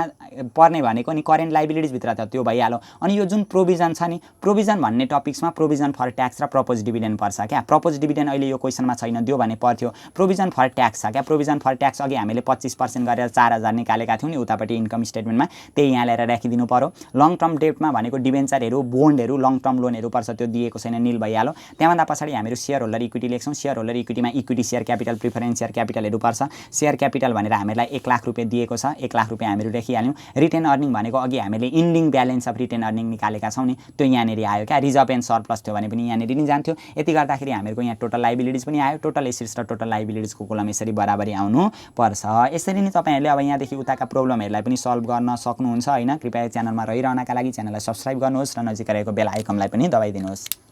पर्ने भनेको नि करेन्ट लायबिलिटिज भित्र त त्यो भइहाल्यो। अनि यो जुन प्रोभिजन छ नि, प्रोभिजन भन्ने टपिक्समा प्रोभिजन फर ट्याक्स र प्रपोज डिभिडेन्ड पर्छ क्या। प्रपोज डिभिडेन्ड अहिले यो क्वेसनमा छैन, दियो भने पर्थ्यो। प्रोभिजन फर ट्याक्स छ क्या। प्रोभिजन फर ट्याक्स अघि हामीले 25% गरेर 4,000 निकालेका थियौँ नि उतापट्टि इन्कम स्टेटमेन्टमा, त्यही यहाँ ल्याएर राखिदिनु पर्यो। लङ टर्म डेटमा भनेको डिभेन्चरहरू, बोन्डहरू, लङ टर्म लोनहरू पर्छ, त्यो दिएको छैन, निल भइहाल्यो। त्यहाँभन्दा पछाडि हामीहरू सेयर होल्डर इक्विटी लेख्छौँ। सेयर होल्डर इक्विटीमा equity share capital, preference share क्यापिटलहरू पर्छ। सेयर क्यापिटल भनेर हामीलाई 1 लाख रुपियाँ दिएको छ, 1 लाख रुपियाँ हामीहरू लेखिहाल्यौँ। रिटेन अर्निङ भनेको अघि हामीले ending balance of retained earning निकालेका छौँ नि, त्यो यहाँनिर आयो क्या। रिजर्भ एन्ड सरप्लस थियो भने पनि यहाँनिर नि जान्थ्यो। यति गर्दाखेरि हामीहरूको यहाँ टोटल लायबिलिटिज पनि आयो। टोटल एसेट्स र टोटल लायबिलिटिजको कोलम यसरी बराबरी आउनु पर्छ। यसरी नै तपाईँहरूले अब यहाँदेखि उताका प्रब्लमहरूलाई पनि सल्भ गर्न सक्नुहुन्छ हैन। कृपया च्यानलमा रहिरहनका लागि च्यानललाई सब्स्क्राइब गर्नुहोस् र नजिकै रहेको बेल आइकनलाई पनि दबाइदिनुहोस्।